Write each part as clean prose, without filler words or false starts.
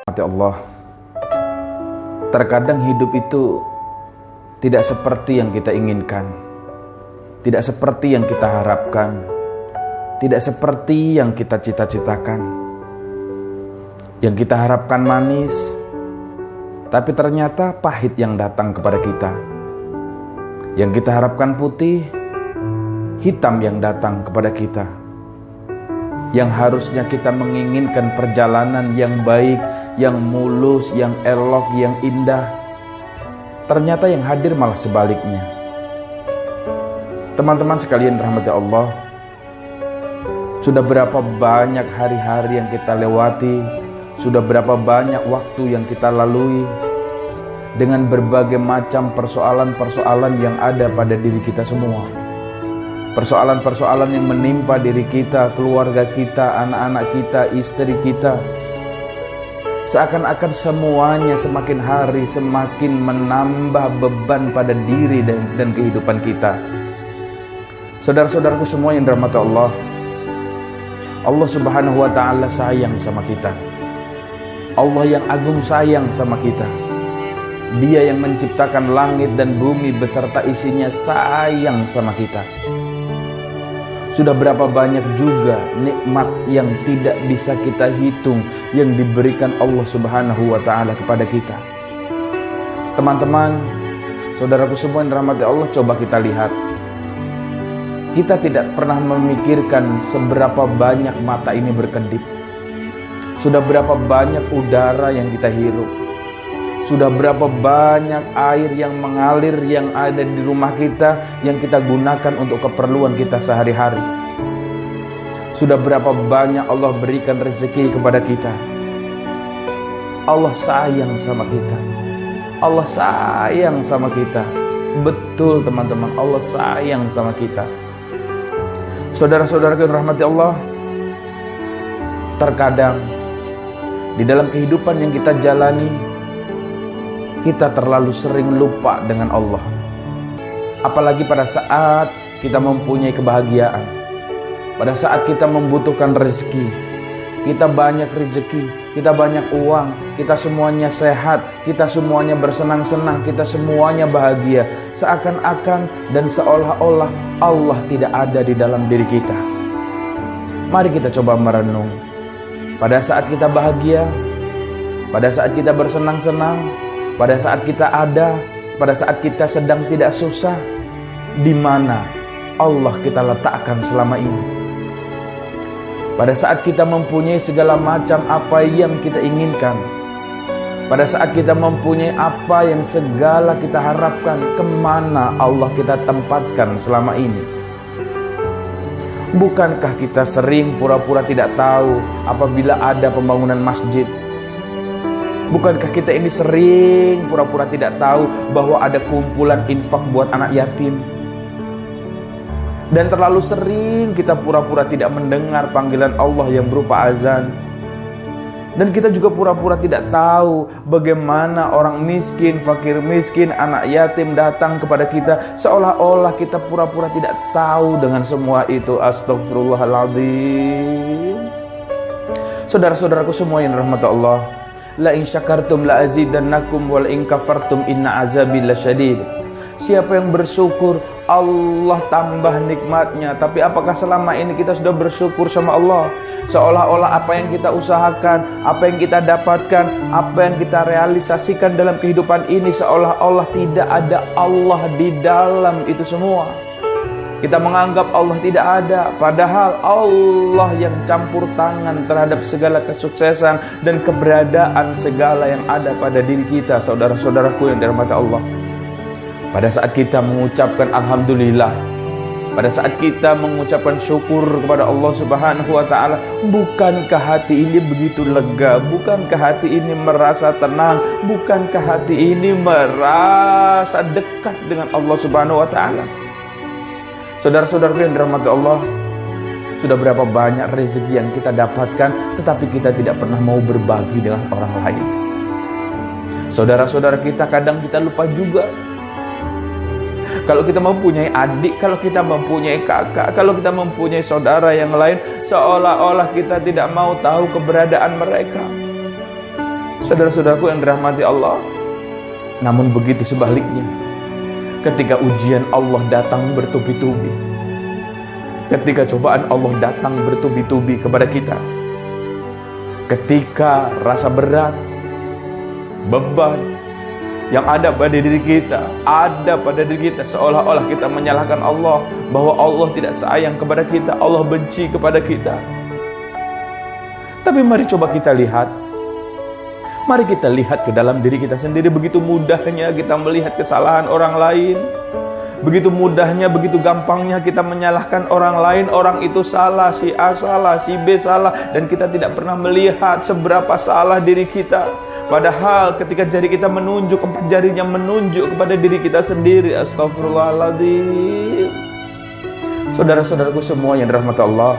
Allah, terkadang hidup itu tidak seperti yang kita inginkan, tidak seperti yang kita harapkan, tidak seperti yang kita cita-citakan. Yang kita harapkan manis, tapi ternyata pahit yang datang kepada kita. Yang kita harapkan putih, hitam yang datang kepada kita. Yang harusnya kita menginginkan perjalanan yang baik, yang mulus, yang elok, yang indah, ternyata yang hadir malah sebaliknya. Teman-teman sekalian rahmati Allah, sudah berapa banyak hari-hari yang kita lewati, sudah berapa banyak waktu yang kita lalui dengan berbagai macam persoalan-persoalan yang ada pada diri kita semua. Persoalan-persoalan yang menimpa diri kita, keluarga kita, anak-anak kita, istri kita. Seakan-akan semuanya semakin hari semakin menambah beban pada diri dan kehidupan kita. Saudara-saudaraku semua yang dirahmati Allah, Allah Subhanahu wa ta'ala sayang sama kita. Allah yang agung sayang sama kita. Dia yang menciptakan langit dan bumi beserta isinya sayang sama kita. Sudah berapa banyak juga nikmat yang tidak bisa kita hitung yang diberikan Allah Subhanahu wa ta'ala kepada kita. Teman-teman, saudaraku semua yang dirahmati Allah, coba kita lihat. Kita tidak pernah memikirkan seberapa banyak mata ini berkedip. Sudah berapa banyak udara yang kita hirup. Sudah berapa banyak air yang mengalir yang ada di rumah kita, yang kita gunakan untuk keperluan kita sehari-hari. Sudah berapa banyak Allah berikan rezeki kepada kita. Allah sayang sama kita. Allah sayang sama kita. Betul teman-teman, Allah sayang sama kita. Saudara-saudaraku yang rahmati Allah, terkadang di dalam kehidupan yang kita jalani, kita terlalu sering lupa dengan Allah. Apalagi pada saat kita mempunyai kebahagiaan, pada saat kita membutuhkan rezeki, kita banyak rezeki, kita banyak uang, kita semuanya sehat, kita semuanya bersenang-senang, kita semuanya bahagia. Seakan-akan dan seolah-olah Allah tidak ada di dalam diri kita. Mari kita coba merenung. Pada saat kita bahagia, pada saat kita bersenang-senang, pada saat kita ada, pada saat kita sedang tidak susah, di mana Allah kita letakkan selama ini? Pada saat kita mempunyai segala macam apa yang kita inginkan, pada saat kita mempunyai apa yang segala kita harapkan, kemana Allah kita tempatkan selama ini? Bukankah kita sering pura-pura tidak tahu apabila ada pembangunan masjid? Bukankah kita ini sering pura-pura tidak tahu bahwa ada kumpulan infak buat anak yatim? Dan terlalu sering kita pura-pura tidak mendengar panggilan Allah yang berupa azan. Dan kita juga pura-pura tidak tahu bagaimana orang miskin, fakir miskin, anak yatim datang kepada kita, seolah-olah kita pura-pura tidak tahu dengan semua itu. Astagfirullahaladzim. Saudara-saudaraku semua yang dirahmati Allah, la in syakartum la azidannakum wal in kafartum inna azabi lasyadid. Siapa yang bersyukur, Allah tambah nikmatnya. Tapi apakah selama ini kita sudah bersyukur sama Allah? Seolah-olah apa yang kita usahakan, apa yang kita dapatkan, apa yang kita realisasikan dalam kehidupan ini, seolah-olah tidak ada Allah di dalam itu semua. Kita menganggap Allah tidak ada, padahal Allah yang campur tangan terhadap segala kesuksesan dan keberadaan segala yang ada pada diri kita, saudara-saudaraku yang dirahmati Allah. Pada saat kita mengucapkan alhamdulillah, pada saat kita mengucapkan syukur kepada Allah Subhanahu wa ta'ala, bukankah hati ini begitu lega? Bukankah hati ini merasa tenang? Bukankah hati ini merasa dekat dengan Allah Subhanahu wa ta'ala? Saudara-saudaraku yang dirahmati Allah, sudah berapa banyak rezeki yang kita dapatkan, tetapi kita tidak pernah mau berbagi dengan orang lain. Saudara-saudara kita kadang kita lupa juga. Kalau kita mempunyai adik, kalau kita mempunyai kakak, kalau kita mempunyai saudara yang lain, seolah-olah kita tidak mau tahu keberadaan mereka. Saudara-saudaraku yang dirahmati Allah, namun begitu sebaliknya, ketika ujian Allah datang bertubi-tubi, ketika cobaan Allah datang bertubi-tubi kepada kita, ketika rasa berat, beban yang ada pada diri kita, seolah-olah kita menyalahkan Allah, bahwa Allah tidak sayang kepada kita, Allah benci kepada kita. Tapi mari coba kita lihat, mari kita lihat ke dalam diri kita sendiri. Begitu mudahnya kita melihat kesalahan orang lain, begitu mudahnya, begitu gampangnya kita menyalahkan orang lain. Orang itu salah, si A salah, si B salah, dan kita tidak pernah melihat seberapa salah diri kita. Padahal ketika jari kita menunjuk, 4 jarinya menunjuk kepada diri kita sendiri. Astagfirullahaladzim. Saudara-saudaraku semua yang dirahmati Allah,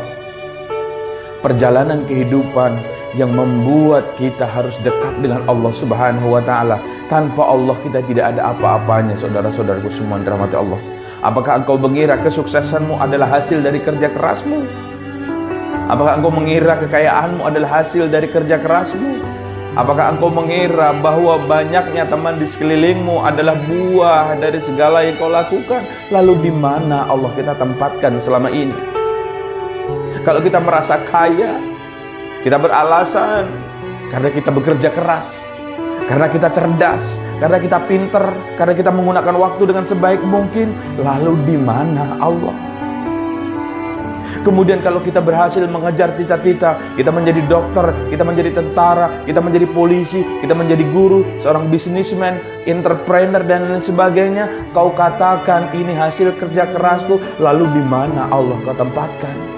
perjalanan kehidupan yang membuat kita harus dekat dengan Allah Subhanahu wa ta'ala. Tanpa Allah kita tidak ada apa-apanya. Saudara-saudaraku semua yang dirahmati Allah, apakah engkau mengira kesuksesanmu adalah hasil dari kerja kerasmu? Apakah engkau mengira kekayaanmu adalah hasil dari kerja kerasmu? Apakah engkau mengira bahwa banyaknya teman di sekelilingmu adalah buah dari segala yang kau lakukan? Lalu di mana Allah kita tempatkan selama ini? Kalau kita merasa kaya, kita beralasan karena kita bekerja keras, karena kita cerdas, karena kita pinter, karena kita menggunakan waktu dengan sebaik mungkin. Lalu di mana Allah? Kemudian kalau kita berhasil mengejar cita-cita, kita menjadi dokter, kita menjadi tentara, kita menjadi polisi, kita menjadi guru, seorang bisnismen, entrepreneur dan lain sebagainya, kau katakan ini hasil kerja kerasku. Lalu di mana Allah kau tempatkan?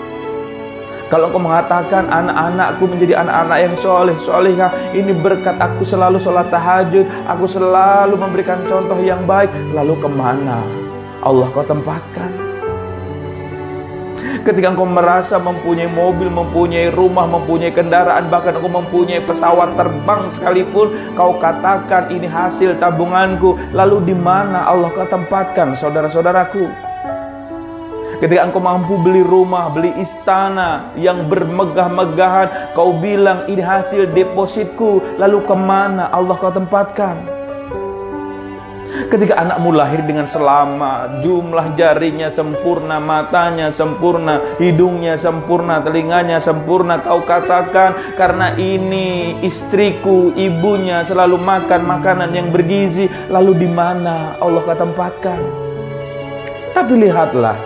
Kalau kau mengatakan anak-anakku menjadi anak-anak yang soleh, solehah, ini berkat aku selalu sholat tahajud, aku selalu memberikan contoh yang baik, lalu kemana Allah kau tempatkan? Ketika engkau merasa mempunyai mobil, mempunyai rumah, mempunyai kendaraan, bahkan engkau mempunyai pesawat terbang sekalipun, kau katakan ini hasil tabunganku. Lalu di mana Allah kau tempatkan, saudara-saudaraku? Ketika engkau mampu beli rumah, beli istana yang bermegah-megahan, kau bilang ini hasil depositku. Lalu kemana Allah kau tempatkan? Ketika anakmu lahir dengan selamat, jumlah jarinya sempurna, matanya sempurna, hidungnya sempurna, telinganya sempurna, kau katakan karena ini istriku, ibunya selalu makan makanan yang bergizi. Lalu di mana Allah kau tempatkan? Tapi lihatlah,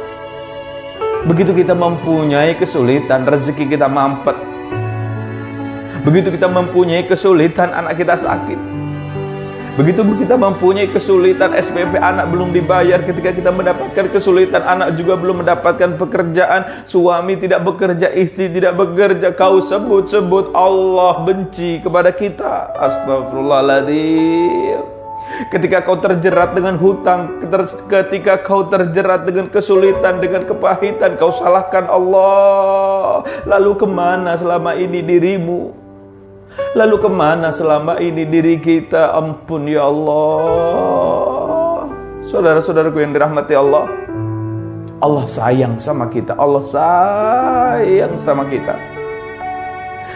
begitu kita mempunyai kesulitan, rezeki kita mampet. Begitu kita mempunyai kesulitan, anak kita sakit. Begitu kita mempunyai kesulitan, SPP anak belum dibayar. Ketika kita mendapatkan kesulitan, anak juga belum mendapatkan pekerjaan, suami tidak bekerja, istri tidak bekerja, kau sebut-sebut Allah benci kepada kita. Astagfirullahaladzim. Ketika kau terjerat dengan hutang, ketika kau terjerat dengan kesulitan, dengan kepahitan, kau salahkan Allah. Lalu kemana selama ini dirimu? Lalu kemana selama ini diri kita? Ampun ya Allah. Saudara-saudaraku yang dirahmati Allah, Allah sayang sama kita, Allah sayang sama kita.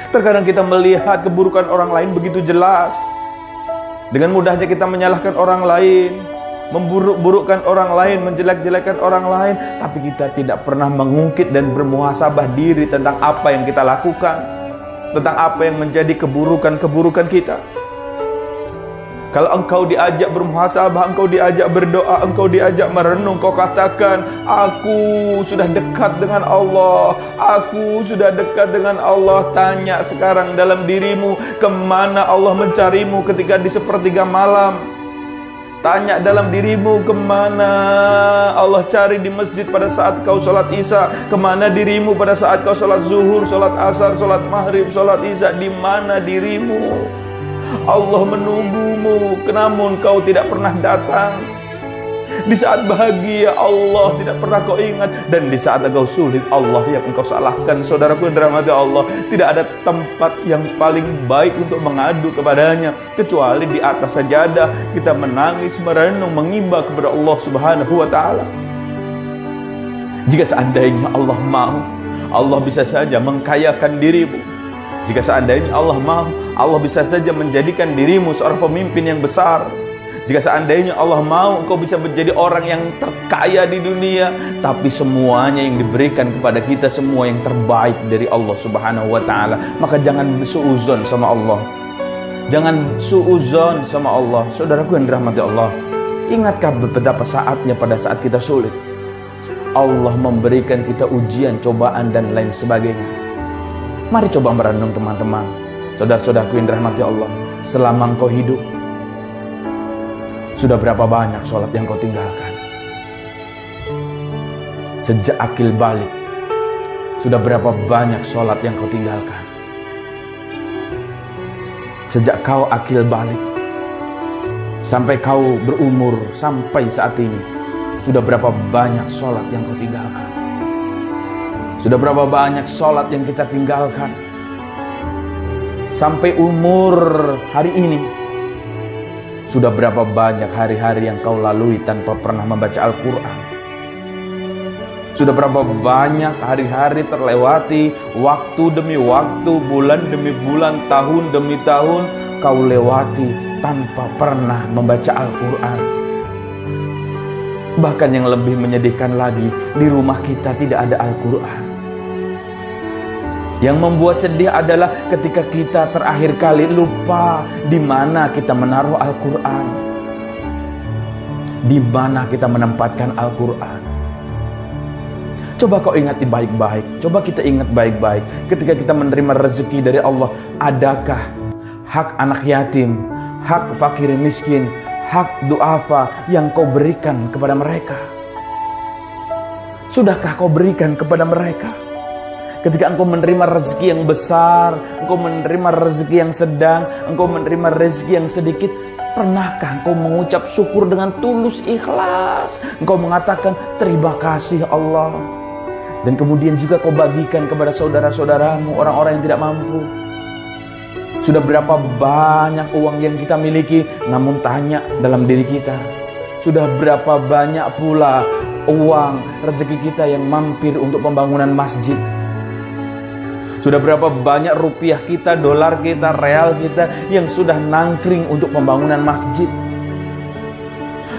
Terkadang kita melihat keburukan orang lain begitu jelas, dengan mudahnya kita menyalahkan orang lain, memburuk-burukkan orang lain, menjelek-jelekan orang lain, tapi kita tidak pernah mengungkit dan bermuhasabah diri tentang apa yang kita lakukan, tentang apa yang menjadi keburukan-keburukan kita. Kalau engkau diajak bermuhasabah, engkau diajak berdoa, engkau diajak merenung, kau katakan, aku sudah dekat dengan Allah, aku sudah dekat dengan Allah. Tanya sekarang dalam dirimu, kemana Allah mencarimu ketika di sepertiga malam? Tanya dalam dirimu, kemana Allah cari di masjid pada saat kau sholat isya? Kemana dirimu pada saat kau sholat zuhur, sholat asar, sholat maghrib, sholat isya? Di mana dirimu? Allah menunggumu, namun kau tidak pernah datang. Di saat bahagia Allah tidak pernah kau ingat, dan di saat engkau sulit Allah yang engkau salahkan. Saudaraku yang dirahmati Allah, tidak ada tempat yang paling baik untuk mengadu kepadanya kecuali di atas sajadah kita menangis, merenung, mengimbau kepada Allah Subhanahu wa ta'ala. Jika seandainya Allah mau, Allah bisa saja mengkayakan dirimu. Jika seandainya Allah mau, Allah bisa saja menjadikan dirimu seorang pemimpin yang besar. Jika seandainya Allah mau, engkau bisa menjadi orang yang terkaya di dunia. Tapi semuanya yang diberikan kepada kita, semua yang terbaik dari Allah Subhanahu wa ta'ala. Maka jangan suuzon sama Allah. Jangan suuzon sama Allah. Saudaraku yang dirahmati Allah, ingatkah betapa saatnya pada saat kita sulit, Allah memberikan kita ujian, cobaan, dan lain sebagainya. Mari coba merenung teman-teman, saudara-saudaraku yang dirahmati Allah. Selama engkau hidup, sudah berapa banyak sholat yang kau tinggalkan? Sejak akil balik, sudah berapa banyak sholat yang kau tinggalkan? Sejak kau akil balik, sampai kau berumur, sampai saat ini, sudah berapa banyak sholat yang kau tinggalkan? Sudah berapa banyak sholat yang kita tinggalkan? Sampai umur hari ini, sudah berapa banyak hari-hari yang kau lalui tanpa pernah membaca Al-Quran? Sudah berapa banyak hari-hari terlewati, waktu demi waktu, bulan demi bulan, tahun demi tahun, kau lewati tanpa pernah membaca Al-Quran? Bahkan yang lebih menyedihkan lagi, di rumah kita tidak ada Al-Quran. Yang membuat sedih adalah ketika kita terakhir kali lupa di mana kita menaruh Al-Quran, di mana kita menempatkan Al-Quran. Coba kau ingat baik-baik, coba kita ingat baik-baik. Ketika kita menerima rezeki dari Allah, adakah hak anak yatim, hak fakir miskin, hak duafa yang kau berikan kepada mereka? Sudahkah kau berikan kepada mereka? Ketika engkau menerima rezeki yang besar, engkau menerima rezeki yang sedang, engkau menerima rezeki yang sedikit, pernahkah engkau mengucap syukur dengan tulus ikhlas? Engkau mengatakan terima kasih Allah. Dan kemudian juga kau bagikan kepada saudara-saudaramu, orang-orang yang tidak mampu. Sudah berapa banyak uang yang kita miliki, namun tanya dalam diri kita, sudah berapa banyak pula uang rezeki kita yang mampir untuk pembangunan masjid? Sudah berapa banyak rupiah kita, dolar kita, real kita yang sudah nangkring untuk pembangunan masjid?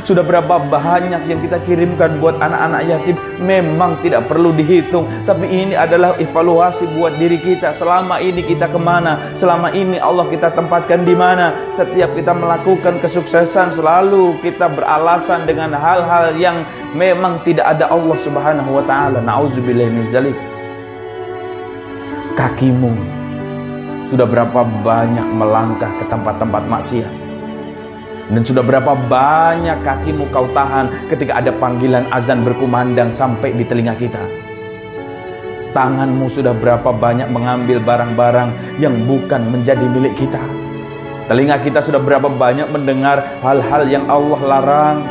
Sudah berapa banyak yang kita kirimkan buat anak-anak yatim? Memang tidak perlu dihitung, tapi ini adalah evaluasi buat diri kita. Selama ini kita kemana? Selama ini Allah kita tempatkan di mana? Setiap kita melakukan kesuksesan, selalu kita beralasan dengan hal-hal yang memang tidak ada Allah Subhanahu wa ta'ala. Na'udzubillahi min dzalik. Kakimu sudah berapa banyak melangkah ke tempat-tempat maksiat, dan sudah berapa banyak kakimu kau tahan ketika ada panggilan azan berkumandang sampai di telinga kita. Tanganmu sudah berapa banyak mengambil barang-barang yang bukan menjadi milik kita. Telinga kita sudah berapa banyak mendengar hal-hal yang Allah larang.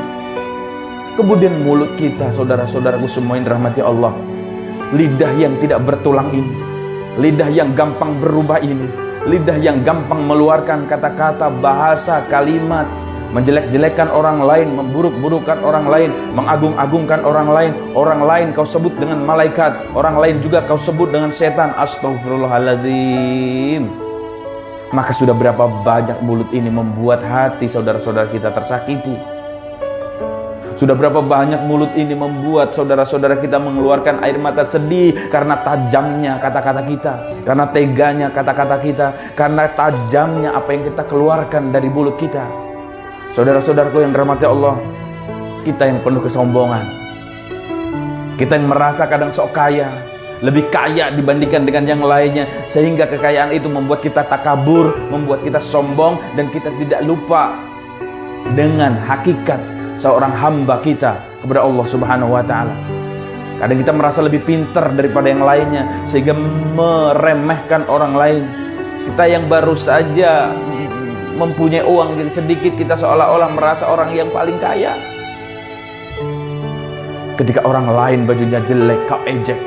Kemudian mulut kita, saudara-saudaraku semua yang dirahmati Allah, lidah yang tidak bertulang ini, lidah yang gampang berubah ini, lidah yang gampang meluarkan kata-kata, bahasa, kalimat, menjelek-jelekan orang lain, memburuk-burukkan orang lain, mengagung-agungkan orang lain kau sebut dengan malaikat, orang lain juga kau sebut dengan setan. Astaghfirullahaladzim. Maka sudah berapa banyak mulut ini membuat hati saudara-saudara kita tersakiti. Sudah berapa banyak mulut ini membuat saudara-saudara kita mengeluarkan air mata sedih karena tajamnya kata-kata kita, karena teganya kata-kata kita, karena tajamnya apa yang kita keluarkan dari mulut kita. Saudara-saudaraku yang dirahmati Allah, kita yang penuh kesombongan, kita yang merasa kadang sok kaya, lebih kaya dibandingkan dengan yang lainnya, sehingga kekayaan itu membuat kita takabur, membuat kita sombong, dan kita tidak lupa dengan hakikat seorang hamba kita kepada Allah Subhanahu wa ta'ala. Kadang kita merasa lebih pintar daripada yang lainnya, sehingga meremehkan orang lain. Kita yang baru saja mempunyai uang yang sedikit, kita seolah-olah merasa orang yang paling kaya. Ketika orang lain bajunya jelek, kau ejek.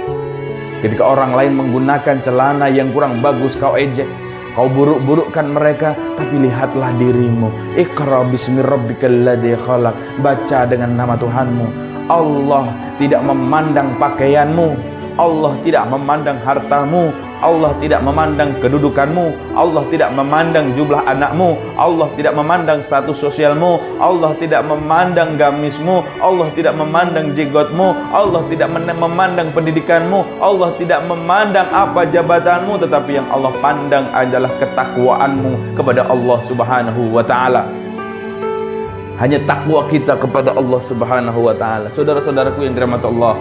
Ketika orang lain menggunakan celana yang kurang bagus, kau ejek. Kau buruk-burukkan mereka, tapi lihatlah dirimu. Iqra bismi rabbikal ladzi khalaq. Baca dengan nama Tuhanmu. Allah tidak memandang pakaianmu, Allah tidak memandang hartamu, Allah tidak memandang kedudukanmu, Allah tidak memandang jumlah anakmu, Allah tidak memandang status sosialmu, Allah tidak memandang gamismu, Allah tidak memandang jenggotmu, Allah tidak memandang pendidikanmu, Allah tidak memandang apa jabatanmu, tetapi yang Allah pandang adalah ketakwaanmu kepada Allah Subhanahu wa taala. Hanya takwa kita kepada Allah Subhanahu wa taala. Saudara-saudaraku yang dirahmati Allah,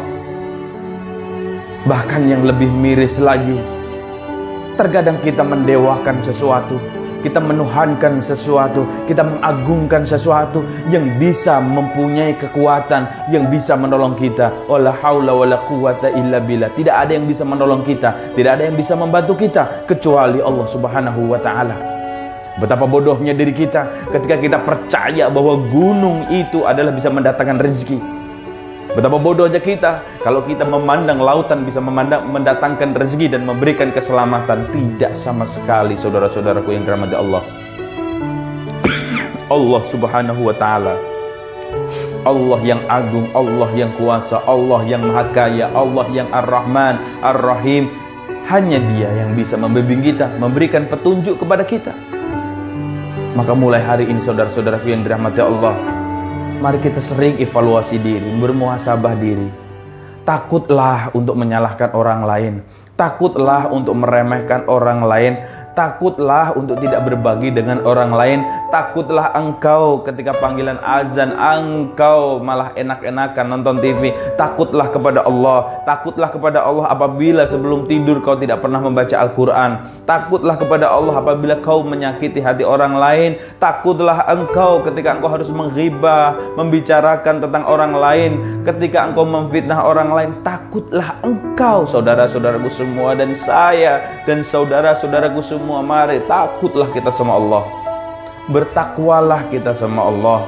bahkan yang lebih miris lagi, terkadang kita mendewakan sesuatu, kita menuhankan sesuatu, kita mengagungkan sesuatu yang bisa mempunyai kekuatan, yang bisa menolong kita. Wala haula wala quwata illa billah. Tidak ada yang bisa menolong kita, tidak ada yang bisa membantu kita kecuali Allah Subhanahu wa taala. Betapa bodohnya diri kita ketika kita percaya bahwa gunung itu adalah bisa mendatangkan rezeki. Betapa bodohnya kita kalau kita memandang lautan bisa mendatangkan rezeki dan memberikan keselamatan. Tidak sama sekali, saudara-saudaraku yang dirahmati Allah. Allah Subhanahu wa taala, Allah yang agung, Allah yang kuasa, Allah yang maha kaya, Allah yang Ar-Rahman, Ar-Rahim. Hanya Dia yang bisa membimbing kita, memberikan petunjuk kepada kita. Maka mulai hari ini, saudara-saudaraku yang dirahmati Allah, mari kita sering evaluasi diri, bermuhasabah diri. Takutlah untuk menyalahkan orang lain, takutlah untuk meremehkan orang lain, takutlah untuk tidak berbagi dengan orang lain, takutlah engkau ketika panggilan azan engkau malah enak-enakan nonton TV. Takutlah kepada Allah, takutlah kepada Allah apabila sebelum tidur kau tidak pernah membaca Al-Quran. Takutlah kepada Allah apabila kau menyakiti hati orang lain. Takutlah engkau ketika engkau harus menghibah, membicarakan tentang orang lain, ketika engkau memfitnah orang lain. Takutlah engkau, saudara-saudaraku semua, dan saya dan saudara-saudaraku semua, mari takutlah kita sama Allah, bertakwalah kita sama Allah.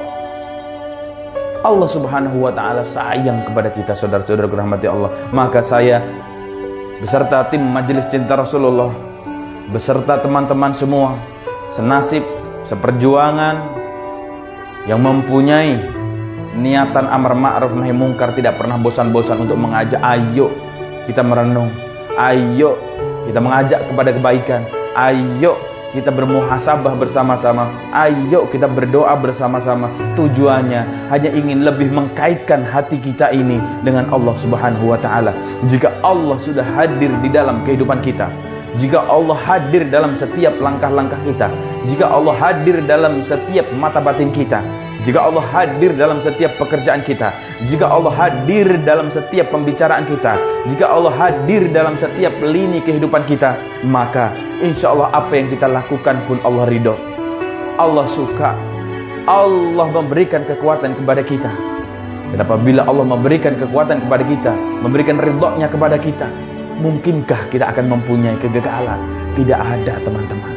Allah Subhanahu wa taala sayang kepada kita, saudara-saudaraku rahmati Allah. Maka saya beserta tim Majelis Cinta Rasulullah, beserta teman-teman semua, senasib, seperjuangan, yang mempunyai niatan amar ma'ruf nahi mungkar, tidak pernah bosan-bosan untuk mengajak, ayo kita merenung, ayo kita mengajak kepada kebaikan, ayo kita bermuhasabah bersama-sama, ayo kita berdoa bersama-sama. Tujuannya hanya ingin lebih mengkaitkan hati kita ini dengan Allah Subhanahu wa taala. Jika Allah sudah hadir di dalam kehidupan kita, jika Allah hadir dalam setiap langkah-langkah kita, jika Allah hadir dalam setiap mata batin kita, jika Allah hadir dalam setiap pekerjaan kita, jika Allah hadir dalam setiap pembicaraan kita, jika Allah hadir dalam setiap lini kehidupan kita, maka insya Allah apa yang kita lakukan pun Allah ridho, Allah suka, Allah memberikan kekuatan kepada kita. Dan apabila Allah memberikan kekuatan kepada kita, memberikan ridhonya kepada kita, mungkinkah kita akan mempunyai kegagalan? Tidak ada, teman-teman.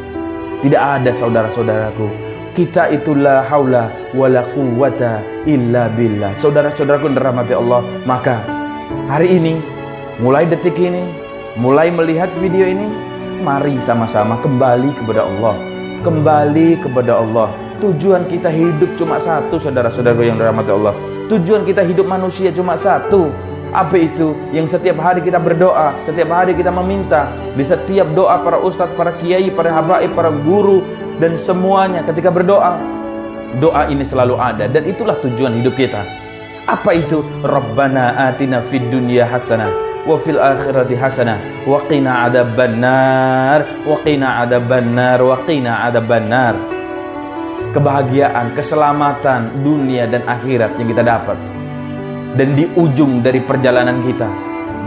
Tidak ada, saudara-saudaraku. Kita itu la haula wala quwata illa billah. Saudara-saudaraku yang dirahmati Allah, maka hari ini, mulai detik ini, mulai melihat video ini, mari sama-sama kembali kepada Allah. Kembali kepada Allah. Tujuan kita hidup cuma satu, saudara-saudaraku yang dirahmati Allah. Tujuan kita hidup manusia cuma satu. Apa itu? Yang setiap hari kita berdoa, setiap hari kita meminta. Di setiap doa para ustadz, para kiai, para habaib, para guru, dan semuanya ketika berdoa, doa ini selalu ada. Dan itulah tujuan hidup kita. Apa itu? Rabbana atina fid dunya hasanah wa fil akhirati hasanah wa qina adzabannar wa qina adzabannar wa qina adzabannar. Kebahagiaan, keselamatan dunia dan akhirat yang kita dapat. Dan di ujung dari perjalanan kita,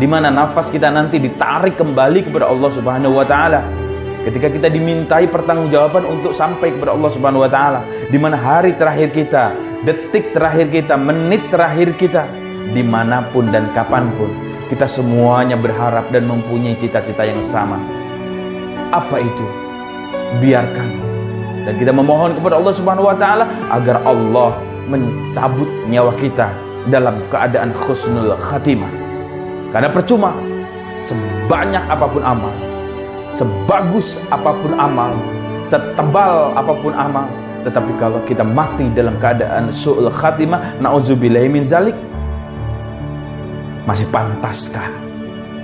di mana nafas kita nanti ditarik kembali kepada Allah Subhanahu wa taala. Ketika kita dimintai pertanggungjawaban untuk sampai kepada Allah Subhanahu wa taala, di mana hari terakhir kita, detik terakhir kita, menit terakhir kita, dimanapun dan kapanpun, kita semuanya berharap dan mempunyai cita-cita yang sama. Apa itu? Biarkan dan kita memohon kepada Allah Subhanahu wa taala agar Allah mencabut nyawa kita dalam keadaan khusnul khatimah. Karena percuma sebanyak apapun amal, sebagus apapun amal, setebal apapun amal, tetapi kalau kita mati dalam keadaan su'ul khatimah, na'udzubillahi min zalik, masih pantaskah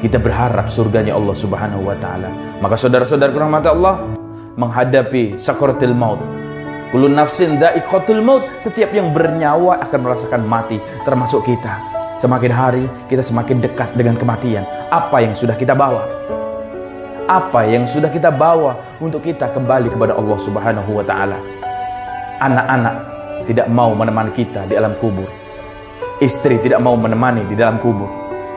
Kita berharap surganya Allah Subhanahu wa taala. Maka saudara-saudaraku rahmat Allah, menghadapi sakaratul maut, kullu nafsin dha'iqatul maut, setiap yang bernyawa akan merasakan mati, termasuk kita. Semakin hari kita semakin dekat dengan kematian. Apa yang sudah kita bawa? Apa yang sudah kita bawa untuk kita kembali kepada Allah Subhanahu wa taala? Anak-anak tidak mau menemani kita di alam kubur. Istri tidak mau menemani di dalam kubur.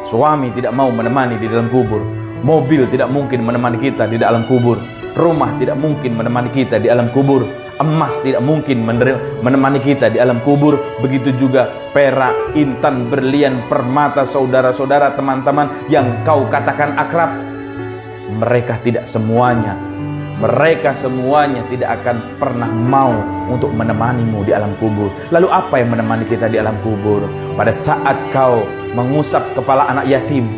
Suami tidak mau menemani di dalam kubur. Mobil tidak mungkin menemani kita di dalam kubur. Rumah tidak mungkin menemani kita di alam kubur. Emas tidak mungkin menemani kita di alam kubur. Begitu juga perak, intan, berlian, permata, saudara-saudara, teman-teman yang kau katakan akrab. Mereka semuanya tidak akan pernah mau untuk menemanimu di alam kubur. Lalu apa yang menemani kita di alam kubur? Pada saat kau mengusap kepala anak yatim,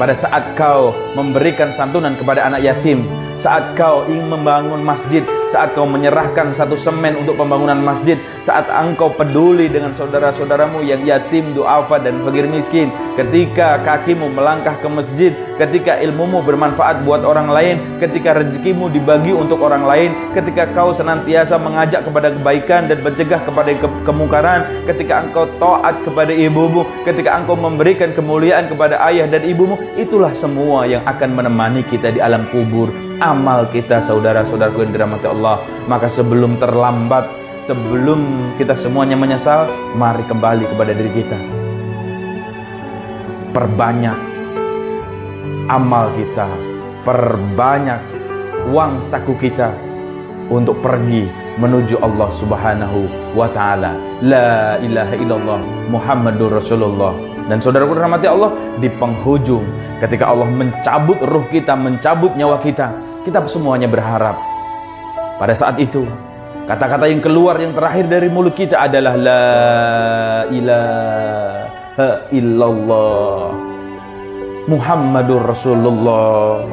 pada saat kau memberikan santunan kepada anak yatim, saat kau ingin membangun masjid, saat kau menyerahkan satu semen untuk pembangunan masjid, saat engkau peduli dengan saudara-saudaramu yang yatim, duafa dan fakir miskin, ketika kakimu melangkah ke masjid, ketika ilmumu bermanfaat buat orang lain, ketika rezekimu dibagi untuk orang lain, ketika kau senantiasa mengajak kepada kebaikan dan mencegah kepada kemungkaran, ketika engkau taat kepada ibumu, ketika engkau memberikan kemuliaan kepada ayah dan ibumu, itulah semua yang akan menemani kita di alam kubur. Amal kita, saudara-saudaraku yang dirahmati Allah. Maka sebelum terlambat, sebelum kita semuanya menyesal, mari kembali kepada diri kita. Perbanyak amal kita, perbanyak uang saku kita untuk pergi menuju Allah Subhanahu wa taala. La ilaha illallah Muhammadur Rasulullah. Dan saudaraku dirahmati Allah, di penghujung ketika Allah mencabut ruh kita, mencabut nyawa kita, kita semuanya berharap pada saat itu kata-kata yang keluar yang terakhir dari mulut kita adalah la ilaha illallah Muhammadur Rasulullah.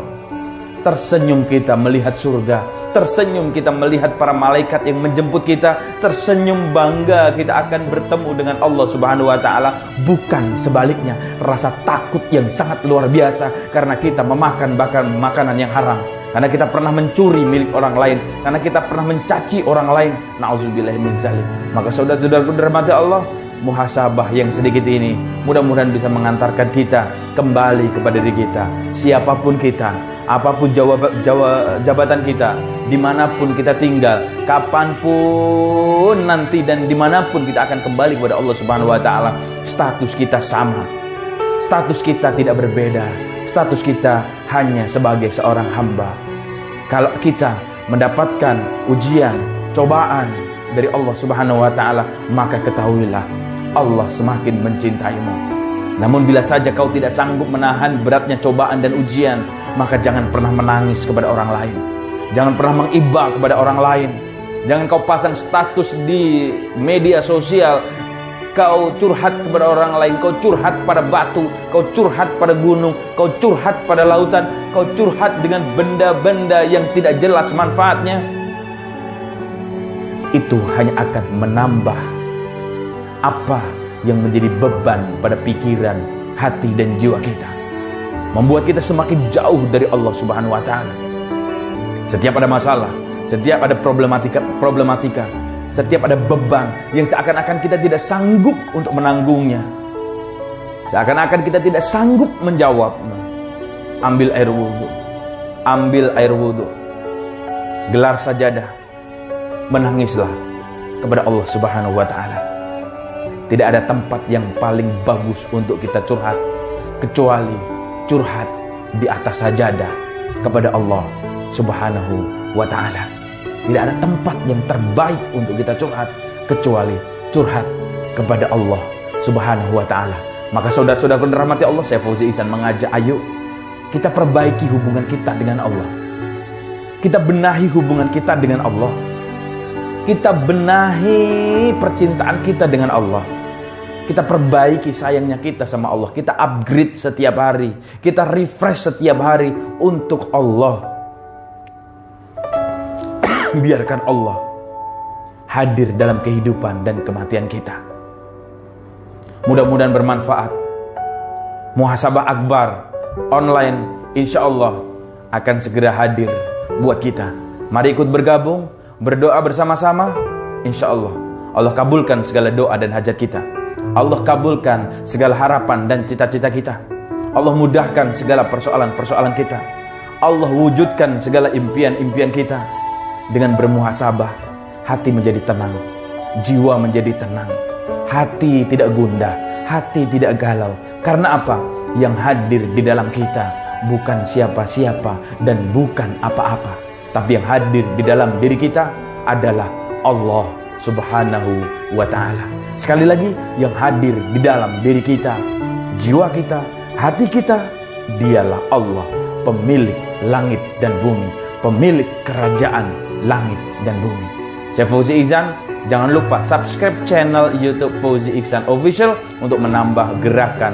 Tersenyum kita melihat surga, tersenyum kita melihat para malaikat yang menjemput kita, tersenyum bangga kita akan bertemu dengan Allah Subhanahu wa taala. Bukan sebaliknya, rasa takut yang sangat luar biasa karena kita memakan bahkan makanan yang haram, karena kita pernah mencuri milik orang lain, karena kita pernah mencaci orang lain. Nauzubillahi min zalim. Maka saudara-saudaraku dirahmati Allah, muhasabah yang sedikit ini mudah-mudahan bisa mengantarkan kita kembali kepada diri kita. Siapapun kita, apapun jabatan kita, dimanapun kita tinggal, kapanpun nanti dan dimanapun kita akan kembali kepada Allah Subhanahu wa taala. Status kita sama, status kita tidak berbeda, status kita hanya sebagai seorang hamba. Kalau kita mendapatkan ujian, cobaan dari Allah Subhanahu wa taala, maka ketahuilah Allah semakin mencintaimu. Namun bila saja kau tidak sanggup menahan beratnya cobaan dan ujian, maka jangan pernah menangis kepada orang lain. Jangan pernah mengiba kepada orang lain. Jangan kau pasang status di media sosial, kau curhat kepada orang lain, kau curhat pada batu, kau curhat pada gunung, kau curhat pada lautan, kau curhat dengan benda-benda yang tidak jelas manfaatnya. Itu hanya akan menambah apa yang menjadi beban pada pikiran, hati dan jiwa kita, membuat kita semakin jauh dari Allah Subhanahu wa taala. Setiap ada masalah, setiap ada problematika, setiap ada beban yang seakan-akan kita tidak sanggup untuk menanggungnya, seakan-akan kita tidak sanggup menjawabnya, ambil air wudhu, gelar sajadah, menangislah kepada Allah Subhanahu wa taala. Tidak ada tempat yang paling bagus untuk kita curhat kecuali curhat di atas sajadah kepada Allah Subhanahu wa taala. Tidak ada tempat yang terbaik untuk kita curhat kecuali curhat kepada Allah Subhanahu wa taala. Maka saudara-saudaraku dirahmati Allah, saya Fauzi Ihsan mengajak, ayo kita perbaiki hubungan kita dengan Allah. Kita benahi hubungan kita dengan Allah. Kita benahi percintaan kita dengan Allah. Kita perbaiki sayangnya kita sama Allah. Kita upgrade setiap hari. Kita refresh setiap hari untuk Allah. Biarkan Allah hadir dalam kehidupan dan kematian kita. Mudah-mudahan bermanfaat. Muhasabah akbar online, insya Allah akan segera hadir buat kita. Mari ikut bergabung, berdoa bersama-sama. Insya Allah, Allah kabulkan segala doa dan hajat kita. Allah kabulkan segala harapan dan cita-cita kita. Allah mudahkan segala persoalan-persoalan kita. Allah wujudkan segala impian-impian kita. Dengan bermuhasabah, hati menjadi tenang, jiwa menjadi tenang, hati tidak gundah, hati tidak galau. Karena apa? Yang hadir di dalam kita bukan siapa-siapa dan bukan apa-apa, tapi yang hadir di dalam diri kita adalah Allah Subhanahu wa ta'ala. Sekali lagi, yang hadir di dalam diri kita, jiwa kita, hati kita, dialah Allah, pemilik langit dan bumi, pemilik kerajaan langit dan bumi. Saya Fauzi Ihsan. Jangan lupa subscribe channel YouTube Fauzi Ihsan Official untuk menambah gerakan